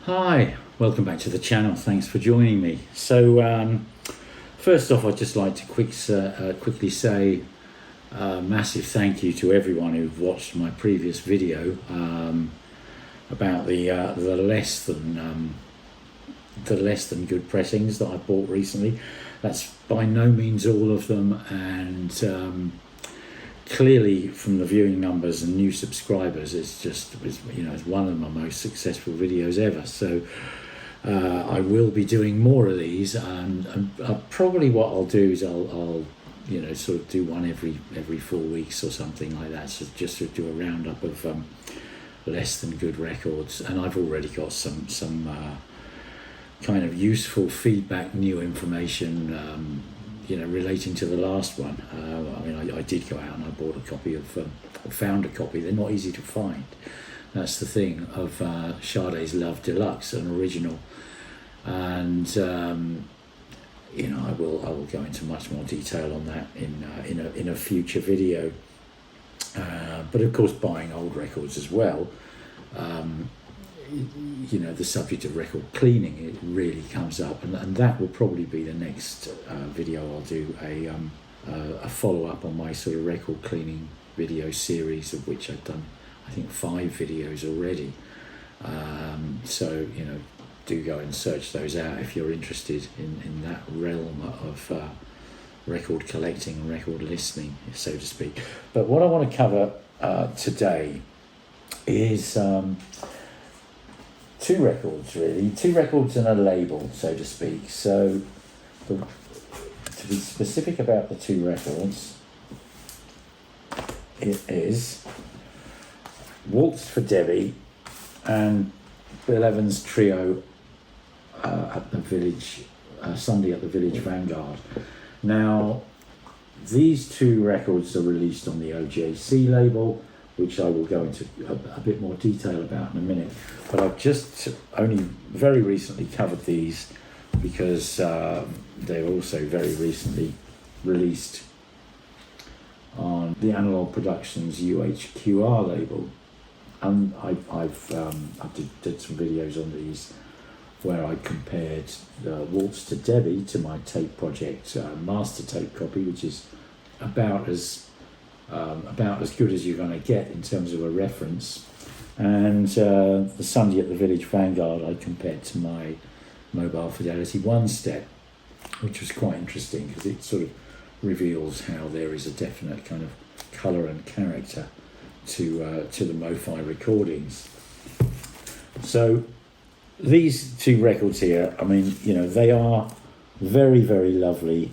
Hi, welcome back to the channel. Thanks for joining me. So first off, I'd just like to quickly say a massive thank you to everyone who watched my previous video about the less than good pressings that I bought recently. That's by no means all of them, and clearly from the viewing numbers and new subscribers, it's one of my most successful videos ever. So I will be doing more of these, and probably what I'll do is I'll sort of do one every 4 weeks or something like that, so just to do a roundup of less than good records. And I've already got some kind of useful feedback, new information relating to the last one. I did go out and I bought a copy of, found a copy. They're not easy to find. That's the thing, of Sade's Love Deluxe, an original. And I will go into much more detail on that in a future video. But of course, buying old records as well. The subject of record cleaning, it really comes up, and that will probably be the next video. I'll do a follow-up on my sort of record cleaning video series, of which I've done, I think, 5 videos already. So do go and search those out if you're interested in that realm of record collecting and record listening, so to speak. But what I want to cover today is two records and a label, so to speak. So to be specific about the two records, it is Waltz for Debbie and Bill Evans' trio at the Village, Sunday at the Village Vanguard. Now, these two records are released on the OJC label, which I will go into a bit more detail about in a minute. But I've just only very recently covered these because they're also very recently released on the Analogue Productions UHQR label. And I did some videos on these where I compared Waltz to Debbie to my tape project master tape copy, which is about as good as you're going to get in terms of a reference. And the Sunday at the Village Vanguard I compared to my Mobile Fidelity One Step, which was quite interesting because it sort of reveals how there is a definite kind of colour and character to the MoFi recordings. So these two records here, they are very, very lovely,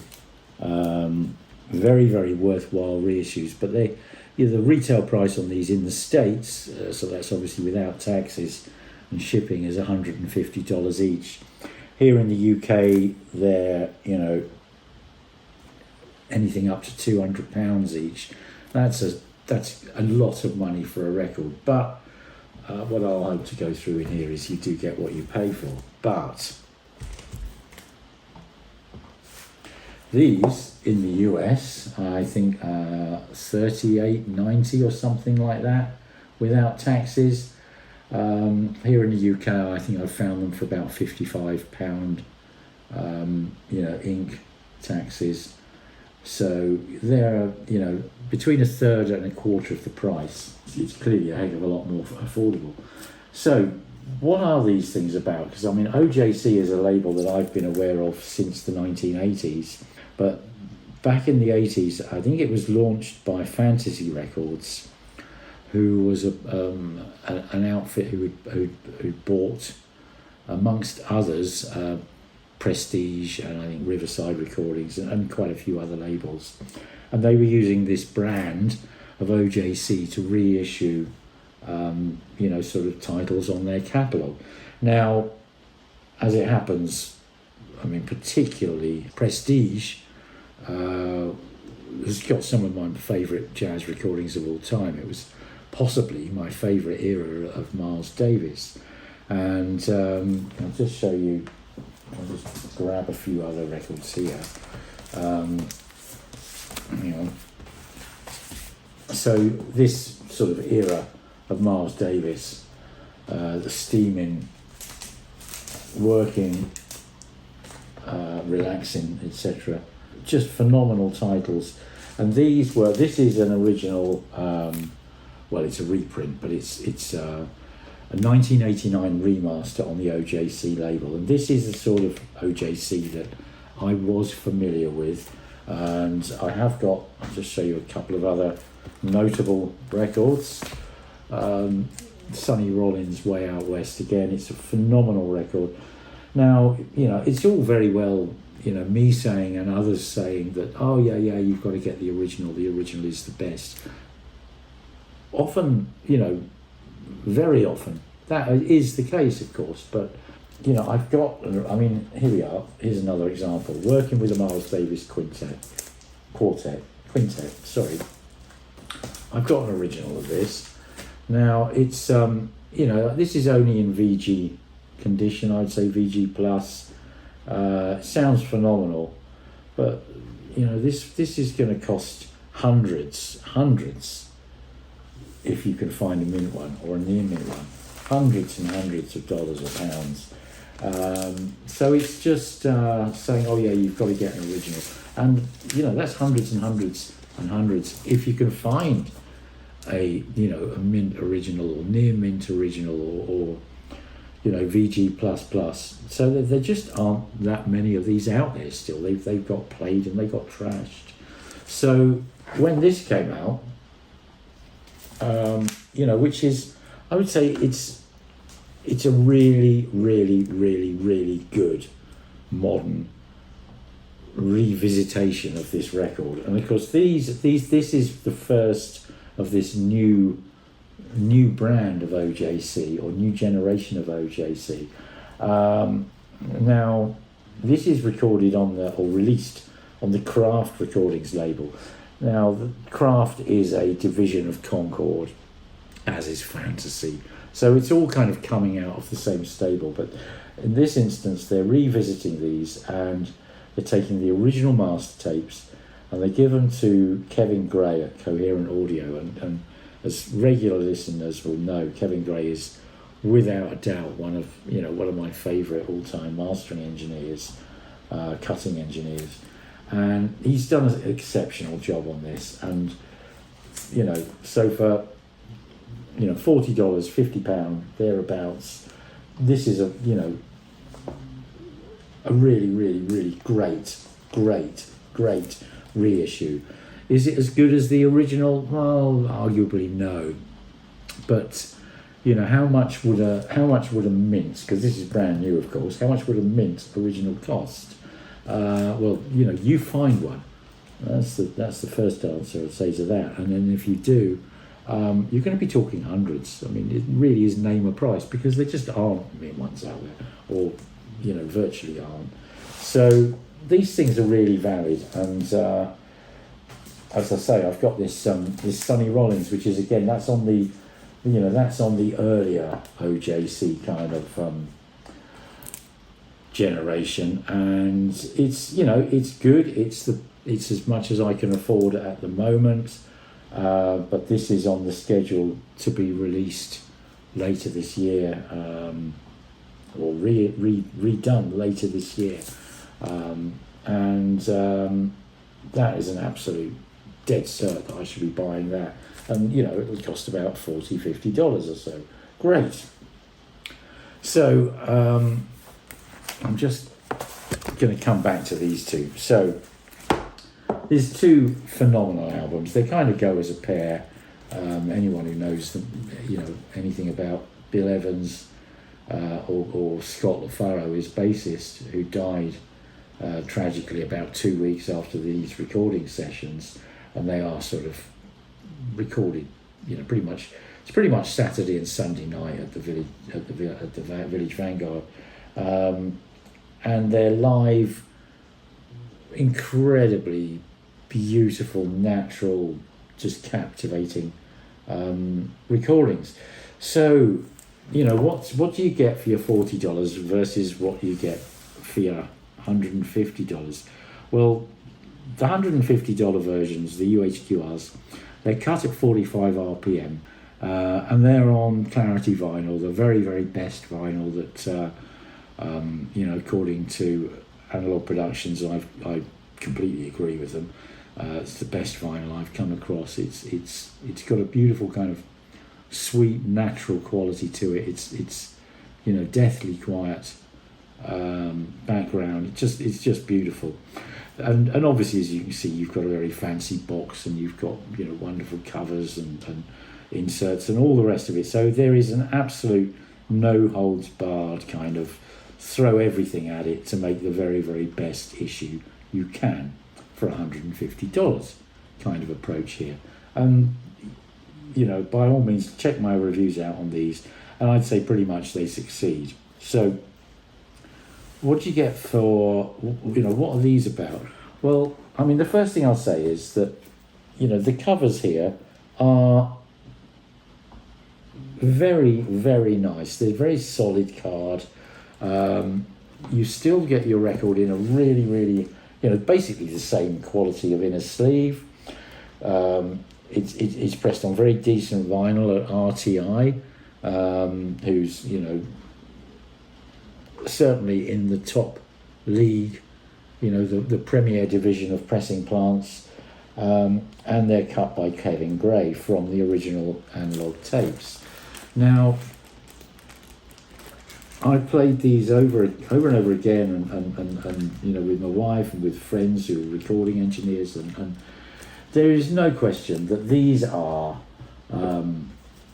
very, very worthwhile reissues, but the retail price on these in the States, so that's obviously without taxes and shipping, is $150 each. Here in the UK, they're anything up to £200 each. That's a lot of money for a record, but what I'll hope to go through in here is you do get what you pay for. But these in the US, I think $38.90 or something like that, without taxes. Here in the UK, I think I found them for about £55, Inc. taxes. So they're between a third and a quarter of the price. It's clearly a heck of a lot more affordable. So what are these things about? Because OJC is a label that I've been aware of since the 1980s, but back in the 80s, I think it was launched by Fantasy Records, who was an outfit who bought, amongst others, Prestige and I think Riverside Recordings and quite a few other labels. And they were using this brand of OJC to reissue, sort of titles on their catalogue. Now, as it happens, particularly Prestige has got some of my favourite jazz recordings of all time. It was possibly my favourite era of Miles Davis. And I'll just show you, I'll just grab a few other records here. So this sort of era of Miles Davis, the steaming working, relaxing, etc. Just phenomenal titles. And this is an original, well, it's a reprint, but it's a 1989 remaster on the OJC label. And this is the sort of OJC that I was familiar with. And I have got, I'll just show you a couple of other notable records. Sonny Rollins' Way Out West, again, it's a phenomenal record. Now, it's all very well, me saying and others saying that, oh yeah, you've got to get the original is the best. Often, very often, that is the case, of course, but, I've got, here we are, here's another example, working with the Miles Davis quintet, I've got an original of this. Now, it's, this is only in VG condition, I'd say VG plus. Sounds phenomenal, but this is going to cost hundreds if you can find a mint one or a near mint one, hundreds and hundreds of dollars or pounds. So it's just saying, oh yeah, you've got to get an original, and that's hundreds and hundreds and hundreds if you can find a mint original or near mint original or VG plus. So there just aren't that many of these out there still. They've got played and they got trashed. So when this came out, which is, I would say it's a really, really, really, really good modern revisitation of this record. And of course this is the first of this new brand of OJC or new generation of OJC. Now, this is recorded released on the Craft Recordings label. Now, the Craft is a division of Concord, as is Fantasy. So it's all kind of coming out of the same stable. But in this instance, they're revisiting these and they're taking the original master tapes and they give them to Kevin Gray at Coherent Audio. And as regular listeners will know, Kevin Gray is without a doubt one of my favourite all-time mastering engineers, cutting engineers, and he's done an exceptional job on this. And so for $40, £50 thereabouts, this is a really, really, really great reissue. Is it as good as the original? Well, arguably no. But how much would a mint? Because this is brand new, of course. How much would a mint original cost? Well, you find one. That's the first answer I'd say to that. And then if you do, you're going to be talking hundreds. I mean, it really is name a price because there just aren't mint ones out there, or virtually aren't. So these things are really valid. And as I say, I've got this Sonny Rollins, which is again that's on the earlier OJC kind of generation, and it's good. It's as much as I can afford at the moment, but this is on the schedule to be released later this year, or redone later this year, and that is an absolute dead cert that I should be buying that. And it would cost about $40-50 or so. Great. So I'm just going to come back to these two. So there's two phenomenal albums. They kind of go as a pair. Anyone who knows them, anything about Bill Evans or Scott LaFaro, his bassist, who died tragically about 2 weeks after these recording sessions, and they are sort of recorded, it's pretty much Saturday and Sunday night at the Village Vanguard, and they're live, incredibly beautiful, natural, just captivating recordings. So what do you get for your $40 versus what you get for your $150? Well, the $150 versions, the UHQRs, they're cut at 45 RPM, and they're on Clarity vinyl, the very, very best vinyl that According to Analog Productions, I completely agree with them. It's the best vinyl I've come across. It's got a beautiful kind of sweet, natural quality to it. It's deathly quiet background. It's just beautiful. And obviously, as you can see, you've got a very fancy box, and you've got wonderful covers and inserts and all the rest of it. So there is an absolute no holds barred kind of throw everything at it to make the very, very best issue you can for $150 kind of approach here. And by all means, check my reviews out on these, and I'd say pretty much they succeed. So what do you get for, what are these about? Well, I mean, the first thing I'll say is that, the covers here are very, very nice. They're very solid card. You still get your record in a really, really, basically the same quality of inner sleeve. It's pressed on very decent vinyl at RTI, who's, certainly in the top league, the premier division of pressing plants, and they're cut by Kevin Gray from the original Analog tapes. Now, I played these over and over again, and with my wife and with friends who are recording engineers, and there is no question that these are,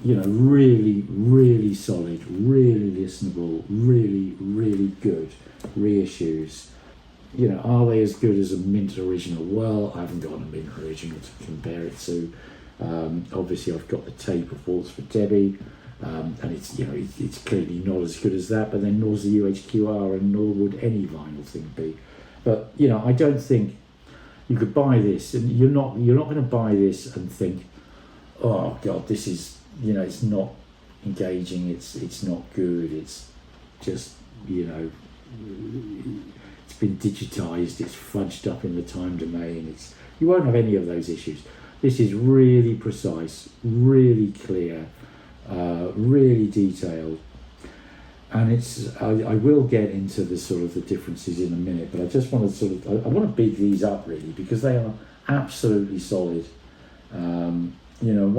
really, really solid, really listenable, really, really good reissues. Are they as good as a mint original? Well, I haven't got a mint original to compare it to. Obviously, I've got the tape of Waltz for Debbie. And it's clearly not as good as that, but then nor's the UHQR, and nor would any vinyl thing be. But I don't think you could buy this, and you're not going to buy this and think, oh God, this is it's not engaging, it's not good, it's just it's been digitized, it's fudged up in the time domain. You won't have any of those issues. This is really precise, really clear. Really detailed, and I will get into the sort of the differences in a minute, but I just want to I want to big these up really, because they are absolutely solid. One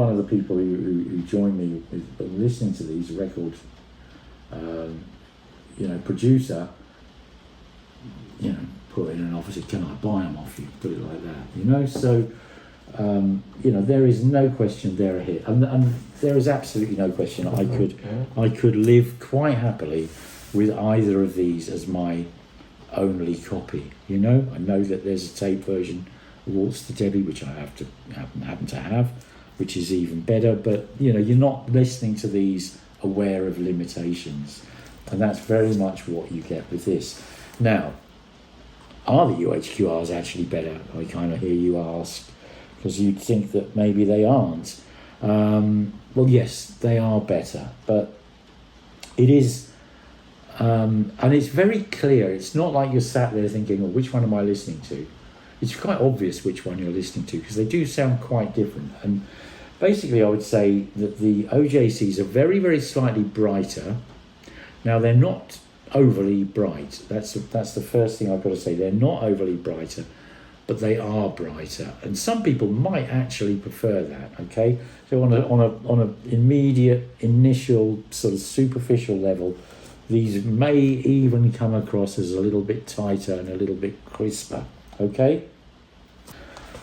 of the people who joined me with listening to these record producer, put in an offer, said, can I buy them off you, put it like that, so there is no question they're a hit, and there is absolutely no question I could live quite happily with either of these as my only copy. I know that there's a tape version of Waltz to Debbie, which I happen to have, which is even better, but you're not listening to these aware of limitations, and that's very much what you get with this. Now, are the UHQRs actually better? I kind of hear you ask, because you'd think that maybe they aren't. Well, yes, they are better, but it is, and it's very clear. It's not like you're sat there thinking, oh, which one am I listening to? It's quite obvious which one you're listening to, because they do sound quite different. And basically, I would say that the OJCs are very, very slightly brighter. Now, they're not overly bright. That's the first thing I've got to say. They're not overly brighter, but they are brighter, and some people might actually prefer that. Okay, so on a immediate, initial, sort of superficial level, these may even come across as a little bit tighter and a little bit crisper. Okay,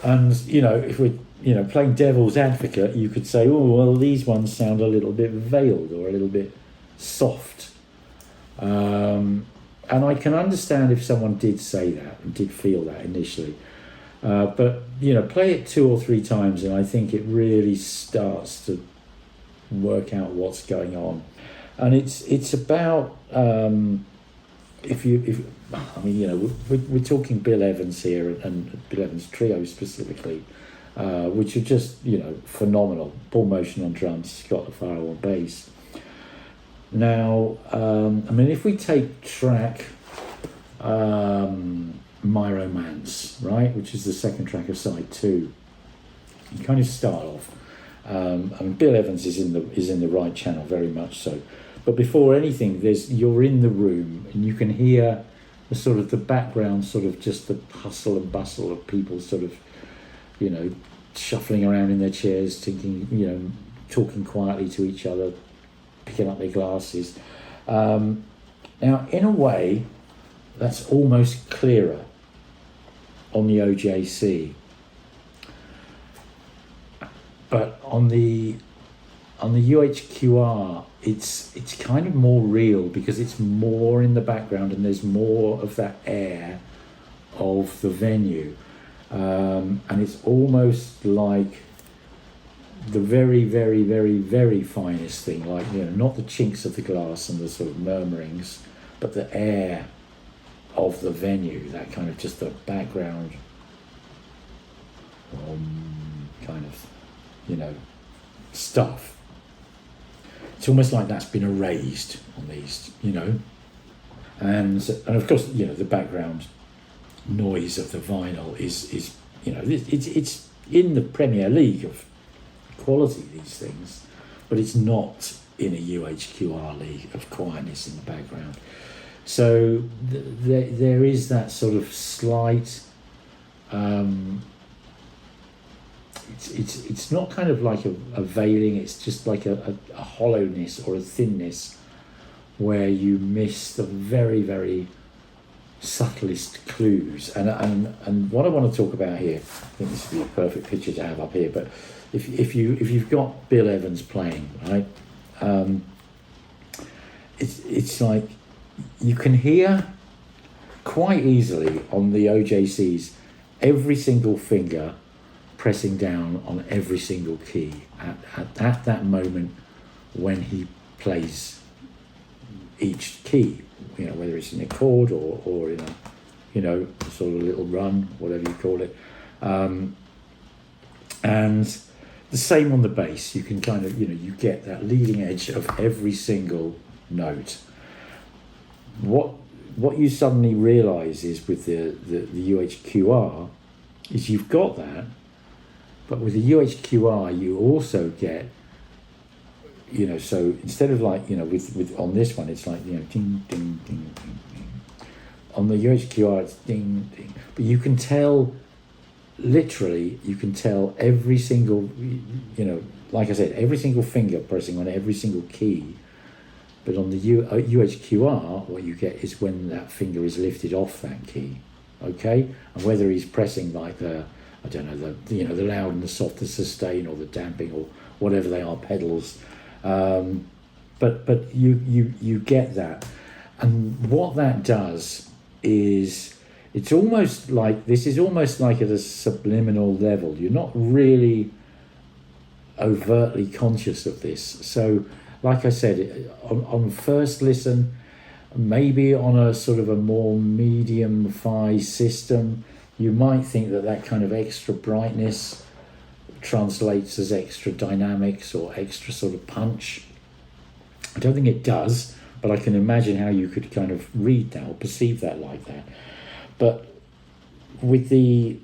and if we're playing devil's advocate, you could say, oh well, these ones sound a little bit veiled or a little bit soft. And I can understand if someone did say that and did feel that initially. But play it 2 or 3 times, and I think it really starts to work out what's going on. And it's about we're talking Bill Evans here, and Bill Evans Trio specifically, which are just phenomenal. Paul Motion on drums, Scott Farrell on bass. Now, if we take track My Romance, right, which is the second track of side 2, you kind of start off. Bill Evans is in the right channel, very much so, But before anything, you're in the room and you can hear the sort of the background, sort of just the hustle and bustle of people sort of, you know, shuffling around in their chairs, thinking, you know, talking quietly to each other, picking up their glasses. Now, in a way, that's almost clearer on the OJC, but on the UHQR, it's kind of more real because it's more in the background and there's more of that air of the venue, and it's almost like the very, very, very, very finest thing, like, you know, not the chinks of the glass and the sort of murmurings, but the air of the venue, that kind of just the background kind of, you know, stuff. It's almost like that's been erased on these, you know, and of course, you know, the background noise of the vinyl is you know, it's in the Premier League of quality, these things, but it's not in a UHQR league of quietness in the background. So there is that sort of slight, it's not kind of like a veiling, it's just like a hollowness or a thinness where you miss the very, very subtlest clues. And what I want to talk about here, I think this would be a perfect picture to have up here, but if you've got Bill Evans playing, right, it's like you can hear quite easily on the OJCs every single finger pressing down on every single key at that moment when he plays each key, you know, whether it's in a chord or in a, you know, sort of a little run, whatever you call it. And the same on the bass, you can kind of, you know, you get that leading edge of every single note. What you suddenly realise is with the UHQR is you've got that, but with the UHQR you also get, you know, so instead of like, you know, with on this one it's like, you know, ding ding ding ding ding. On the UHQR it's ding ding, but you can tell, literally you can tell every single, you know, like I said, every single finger pressing on every single key. But on the UHQR, what you get is when that finger is lifted off that key, okay? And whether he's pressing like the, I don't know, the, you know, the loud and the soft, the sustain or the damping or whatever they are, pedals. But you get that. And what that does is, it's almost like, this is almost like at a subliminal level. You're not really overtly conscious of this. So, like I said, on first listen, maybe on a sort of a more medium-fi system, you might think that kind of extra brightness translates as extra dynamics or extra sort of punch. I don't think it does, but I can imagine how you could kind of read that or perceive that like that. But with the,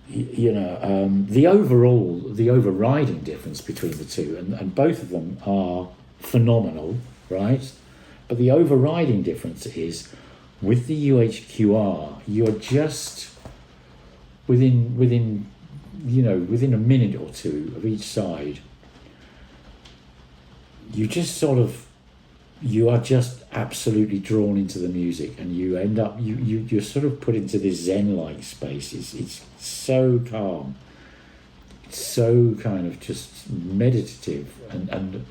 you know, the overriding difference between the two, and both of them are phenomenal, right? But the overriding difference is with the UHQR, you're just within you know, within a minute or two of each side, you just sort of, you are just absolutely drawn into the music, and you end up, you're sort of put into this zen-like space. It's so calm, it's so kind of just meditative, and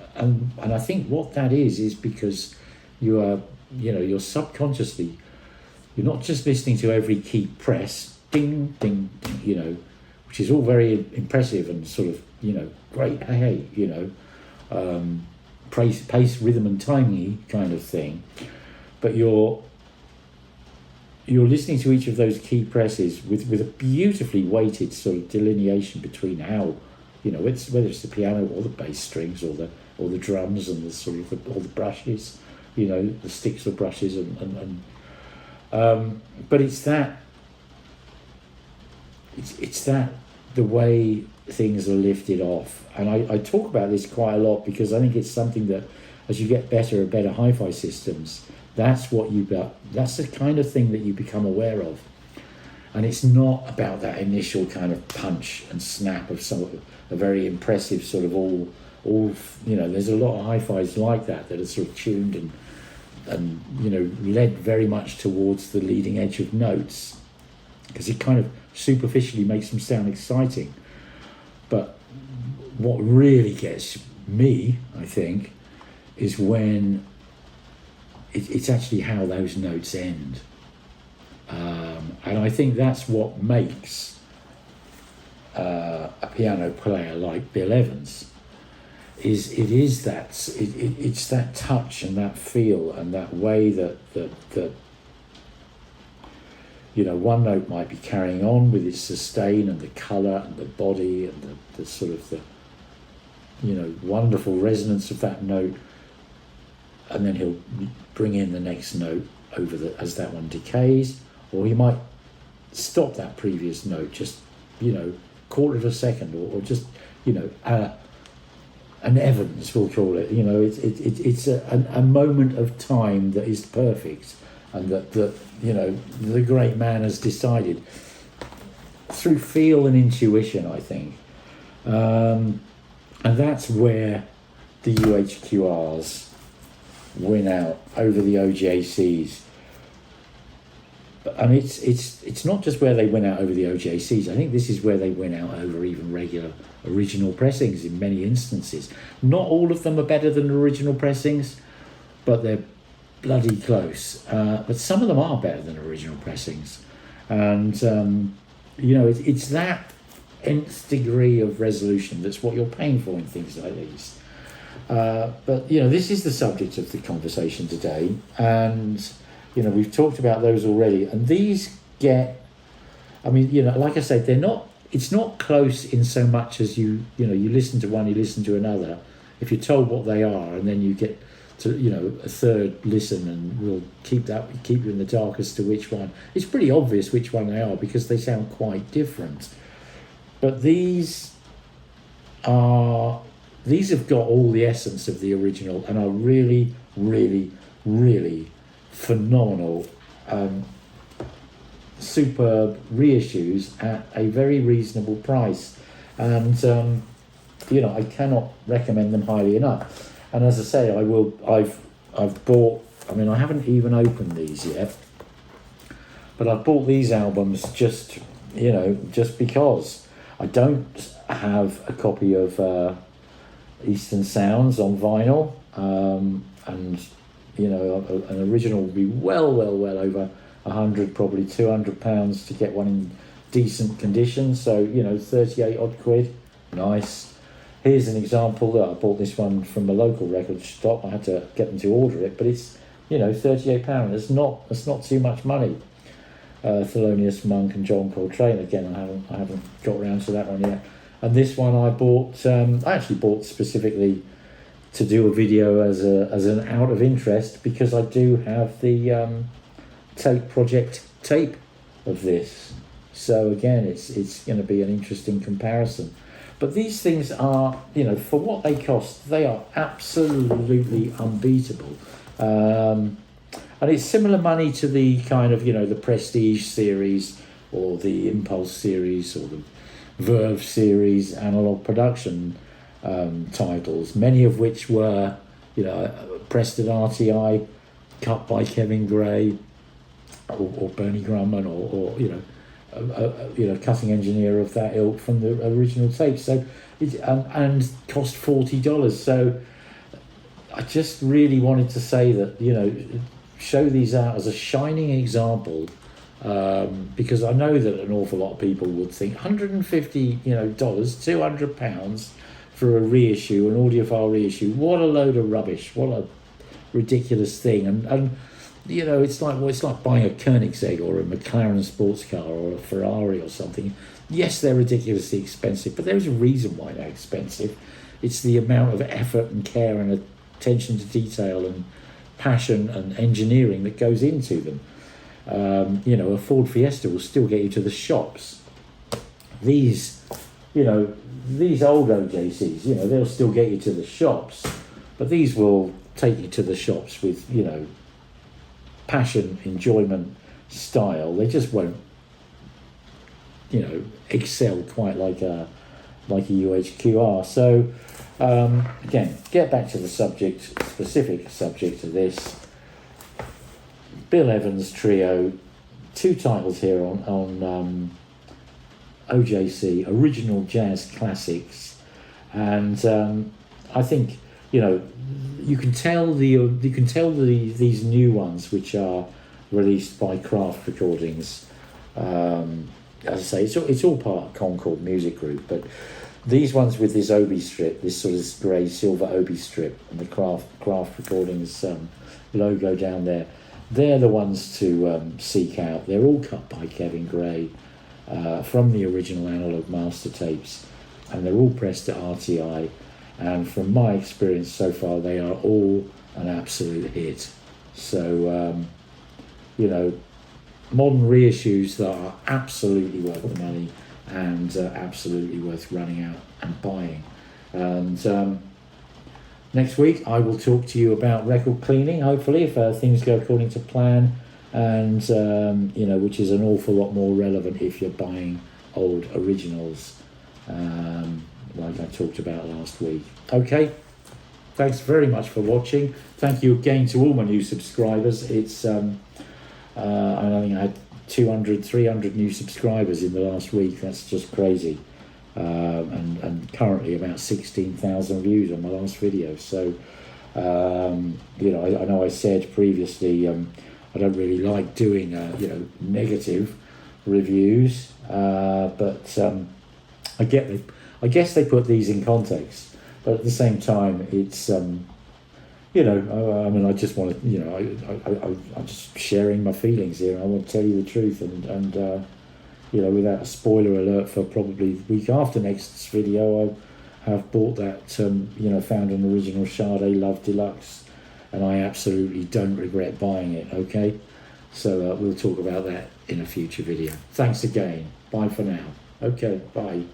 I think what that is because you are, you know, you're subconsciously, you're not just listening to every key press, ding ding ding, you know, which is all very impressive and sort of, you know, great, hey, you know, pace, rhythm and timey kind of thing, but you're listening to each of those key presses with a beautifully weighted sort of delineation between how, you know, it's whether it's the piano or the bass strings or the drums and the sort of all the brushes, you know, the sticks or brushes and but it's that the way things are lifted off. And I talk about this quite a lot because I think it's something that as you get better and better hi-fi systems, that's what you got. That's the kind of thing that you become aware of. And it's not about that initial kind of punch and snap of a very impressive sort of all there's a lot of hi-fis like that are sort of tuned and led very much towards the leading edge of notes, because it kind of superficially makes them sound exciting. But what really gets me, I think, is when it's actually how those notes end. And I think that's what makes a piano player like Bill Evans. It's that touch and that feel and that way that one note might be carrying on with its sustain and the colour and the body and the sort of the wonderful resonance of that note, and then he'll bring in the next note as that one decays, or he might stop that previous note just quarter of a second, or just an Evans, we'll call it. It's a moment of time that is perfect, and that the great man has decided through feel and intuition, I think, and that's where the UHQRs win out over the OJCs. And it's not just where they win out over the OJCs. I think this is where they win out over even regular original pressings in many instances. Not all of them are better than original pressings, but they're bloody close. But some of them are better than original pressings. And, it's that nth degree of resolution that's what you're paying for in things like these. But this is the subject of the conversation today. And we've talked about those already, and these like I said, it's not close in so much as you listen to one, you listen to another. If you're told what they are, and then you get to, a third listen, and we'll keep you in the dark as to which one. It's pretty obvious which one they are because they sound quite different. But these have got all the essence of the original and are really, really, really phenomenal, superb reissues at a very reasonable price, and I cannot recommend them highly enough. And as I say, I've bought. I haven't even opened these yet, but I've bought these albums just because I don't have a copy of Eastern Sounds on vinyl, and an original would be well over 100, probably £200 to get one in decent condition. So 38 odd quid, nice. Here's an example that I bought this one from a local record shop. I had to get them to order it, but it's £38. It's not too much money. Thelonious Monk and John Coltrane. Again, I haven't got around to that one yet. And this one I bought. I actually bought specifically to do a video as an out of interest, because I do have the tape project tape of this. So again, it's going to be an interesting comparison. But these things are, for what they cost, they are absolutely unbeatable. And it's similar money to the kind of, the Prestige series or the Impulse series or the Verve series analog production titles, many of which were, Preston RTI, cut by Kevin Gray or Bernie Grumman or cutting engineer of that ilk from the original tape. So and cost $40. So I just really wanted to say that, show these out as a shining example, because I know that an awful lot of people would think $150, £200 for a reissue, an audiophile reissue. What a load of rubbish! What a ridiculous thing! And it's like buying a Koenigsegg or a McLaren sports car or a Ferrari or something. Yes, they're ridiculously expensive, but there's a reason why they're expensive. It's the amount of effort and care and attention to detail and passion and engineering that goes into them. A Ford Fiesta will still get you to the shops. These old OJCs, they'll still get you to the shops, but these will take you to the shops with, you know, passion, enjoyment, style. They just won't, you know, excel quite like a UHQR. So again, get back to the specific subject of this. Bill Evans Trio, 2 titles here on OJC, Original Jazz Classics, and I think, you know, you can tell these new ones which are released by Craft Recordings. As I say, it's all part of Concord Music Group, but these ones with this obi strip, this sort of grey silver obi strip, and the Craft Recordings logo down there, they're the ones to seek out. They're all cut by Kevin Gray from the original analogue master tapes, and they're all pressed at RTI. And from my experience so far, they are all an absolute hit. So, you know, modern reissues that are absolutely worth the money and absolutely worth running out and buying. And next week I will talk to you about record cleaning, hopefully, if things go according to plan, and you know, which is an awful lot more relevant if you're buying old originals, like I talked about last week. Okay, thanks very much for watching. Thank you again to all my new subscribers. It's I think I had 200, 300 new subscribers in the last week. That's just crazy. And currently about 16,000 views on my last video. So, you know, I know I said previously, I don't really like doing, you know, negative reviews, but I guess they put these in context. But at the same time, it's, you know, I mean, I just want to, you know, I'm just sharing my feelings here. I want to tell you the truth, and you know, without a spoiler alert for probably the week after next video, I have bought that, you know, found an original Sade Love Deluxe, and I absolutely don't regret buying it. Okay, so we'll talk about that in a future video. Thanks again. Bye for now. Okay, bye.